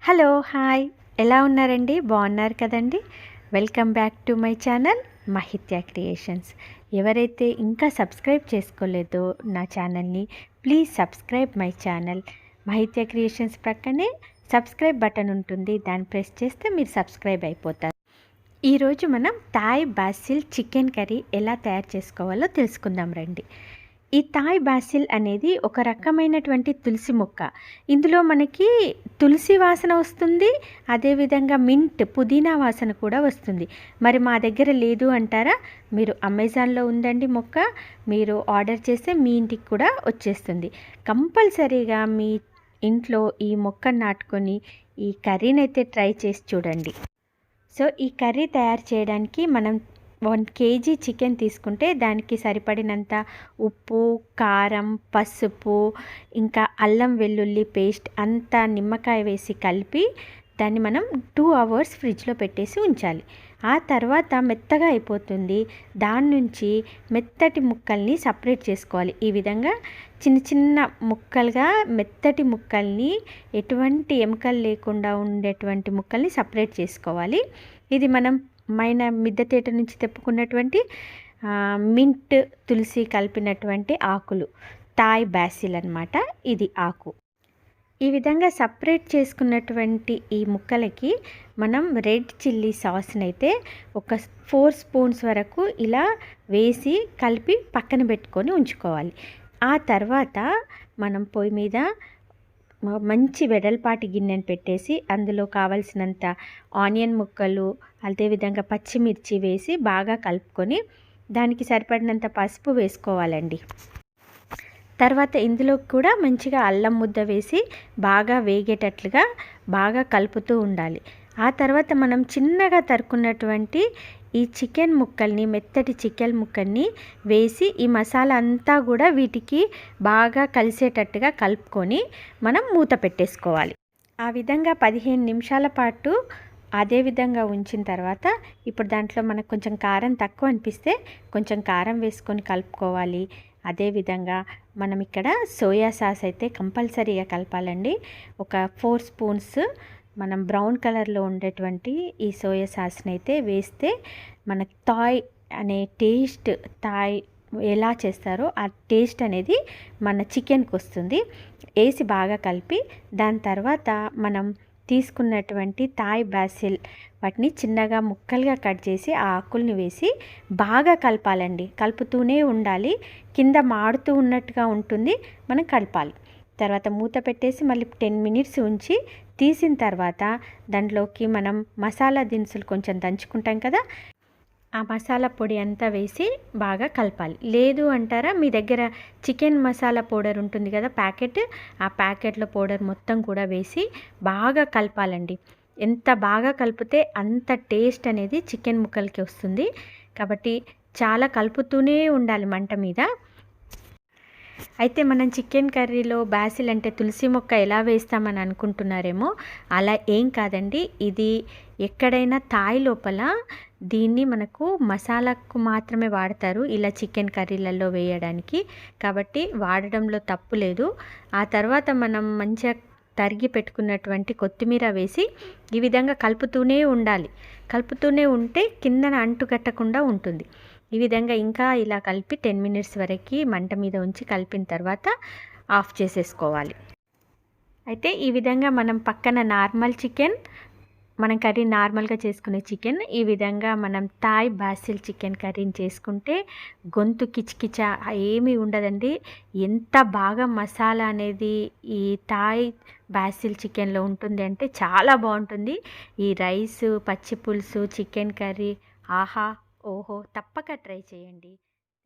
Hello hi ఎలా ఉన్నారండి? బాగున్నారు కదండి. Welcome back to my channel Mahitya creations. ఎవరైతే ఇంకా సబ్స్క్రైబ్ చేసుకోలేదో నా ఛానల్ని please subscribe my channel. Mahitya creations ప్రక్కనే సబ్స్క్రైబ్ బటన్ ఉంటుంది, దాన్ని ప్రెస్ చేస్తే మీరు సబ్స్క్రైబ్ అయిపోతారు. ఈరోజు మనం థాయ్ బాసిల్ చికెన్ కర్రీ ఎలా తయారు చేసుకోవాలో తెలుసుకుందాం రండి. ఈ థాయ్ బాసిల్ అనేది ఒక రకమైనటువంటి తులసి మొక్క. ఇందులో మనకి తులసి వాసన వస్తుంది, అదేవిధంగా మింట్ పుదీనా వాసన కూడా వస్తుంది. మరి మా దగ్గర లేదు అంటారా? మీరు అమెజాన్లో ఉందండి మొక్క, మీరు ఆర్డర్ చేస్తే మీ ఇంటికి కూడా వచ్చేస్తుంది. కంపల్సరీగా మీ ఇంట్లో ఈ మొక్కను నాటుకొని ఈ కర్రీని అయితే ట్రై చేసి చూడండి. సో ఈ కర్రీ తయారు చేయడానికి మనం 1 kg చికెన్ తీసుకుంటే దానికి సరిపడినంత ఉప్పు, కారం, పసుపు, ఇంకా అల్లం వెల్లుల్లి పేస్ట్ అంతా నిమ్మకాయ వేసి కలిపి దాన్ని మనం 2 hours ఫ్రిడ్జ్లో పెట్టేసి ఉంచాలి. ఆ తర్వాత మెత్తగా అయిపోతుంది. దాని నుంచి మెత్తటి ముక్కల్ని సపరేట్ చేసుకోవాలి. ఈ విధంగా చిన్న చిన్న ముక్కలుగా మెత్తటి ముక్కల్ని, ఎటువంటి ఎముకలు లేకుండా ఉండేటువంటి ముక్కల్ని సపరేట్ చేసుకోవాలి. ఇది మనం మిద్దె తోట నుంచి తెప్పుకున్నటువంటి మింట్ తులసి కలిపినటువంటి ఆకులు, థాయ్ బాసిల్ అన్నమాట. ఇది ఆకు. ఈ విధంగా సపరేట్ చేసుకున్నటువంటి ఈ ముక్కలకి మనం రెడ్ చిల్లీ సాస్ని అయితే ఒక 4 spoons వరకు ఇలా వేసి కలిపి పక్కన పెట్టుకొని ఉంచుకోవాలి. ఆ తర్వాత మనం పొయ్యి మీద మంచి వెడల్పాటి గిన్నెను పెట్టేసి అందులో కావలసినంత ఆనియన్ ముక్కలు, అదేవిధంగా పచ్చిమిర్చి వేసి బాగా కలుపుకొని దానికి సరిపడినంత పసుపు వేసుకోవాలండి. తర్వాత ఇందులో కూడా మంచిగా అల్లం ముద్ద వేసి బాగా వేగేటట్లుగా బాగా కలుపుతూ ఉండాలి. ఆ తర్వాత మనం చిన్నగా తరుక్కున్నటువంటి ఈ చికెన్ ముక్కల్ని, మెత్తటి చికెన్ ముక్కల్ని వేసి ఈ మసాలా అంతా కూడా వీటికి బాగా కలిసేటట్టుగా కలుపుకొని మనం మూత పెట్టేసుకోవాలి. ఆ విధంగా 15 నిమిషాల పాటు అదే విధంగా ఉంచిన తర్వాత ఇప్పుడు దాంట్లో మనకు కొంచెం కారం తక్కువ అనిపిస్తే కొంచెం కారం వేసుకొని కలుపుకోవాలి. అదేవిధంగా మనం ఇక్కడ సోయా సాస్ అయితే కంపల్సరీగా కలపాలండి. ఒక 4 spoons మనం బ్రౌన్ కలర్లో ఉండేటువంటి ఈ సోయా సాస్ని అయితే వేస్తే మనకి థాయ్ అనే టేస్ట్, థాయ్ ఎలా చేస్తారో ఆ టేస్ట్ అనేది మన చికెన్కి వస్తుంది. వేసి బాగా కలిపి దాని తర్వాత మనం తీసుకున్నటువంటి థాయ్ బాసిల్ వాటిని చిన్నగా ముక్కలుగా కట్ చేసి ఆ ఆకుల్ని వేసి బాగా కలపాలండి. కలుపుతూనే ఉండాలి. కింద మాడుతూ ఉన్నట్టుగా ఉంటుంది, మనం కలపాలి. తర్వాత మూత పెట్టేసి మళ్ళీ 10 minutes ఉంచి తీసిన తర్వాత దాంట్లోకి మనం మసాలా దినుసులు కొంచెం దంచుకుంటాం కదా, ఆ మసాలా పొడి అంతా వేసి బాగా కలపాలి. లేదు అంటారా, మీ దగ్గర చికెన్ మసాలా పౌడర్ ఉంటుంది కదా ప్యాకెట్, ఆ ప్యాకెట్లో పౌడర్ మొత్తం కూడా వేసి బాగా కలపాలండి. ఎంత బాగా కలిపితే అంత టేస్ట్ అనేది చికెన్ ముక్కలకి వస్తుంది. కాబట్టి చాలా కలుపుతూనే ఉండాలి మంట మీద. అయితే మనం చికెన్ కర్రీలో బాసిల్ అంటే తులసి మొక్క ఎలా వేస్తామని అనుకుంటున్నారేమో, అలా ఏం కాదండి. ఇది ఎక్కడైనా థాయ్ లోపల దీన్ని మనకు మసాలాకు మాత్రమే వాడతారు, ఇలా చికెన్ కర్రీలలో వేయడానికి. కాబట్టి వాడడంలో తప్పు లేదు. ఆ తర్వాత మనం మంచిగా తరిగి పెట్టుకున్నటువంటి కొత్తిమీర వేసి ఈ విధంగా కలుపుతూనే ఉండాలి. కలుపుతూనే ఉంటే కిందన అంటుకట్టకుండా ఉంటుంది. ఈ విధంగా ఇంకా ఇలా కలిపి 10 minutes వరకు మంట మీద ఉంచి కలిపిన తర్వాత ఆఫ్ చేసేసుకోవాలి. అయితే ఈ విధంగా మనం పక్కన నార్మల్ చికెన్, మనం కర్రీ నార్మల్గా చేసుకునే చికెన్, ఈ విధంగా మనం థాయ్ బాసిల్ చికెన్ కర్రీని చేసుకుంటే గొంతు కిచకిచ ఏమీ ఉండదండి. ఎంత బాగా మసాలా అనేది ఈ థాయ్ బాసిల్ చికెన్లో ఉంటుంది అంటే చాలా బాగుంటుంది. ఈ రైసు, పచ్చి పులుసు, చికెన్ కర్రీ, ఆహా ఓహో, తప్పక ట్రై చేయండి.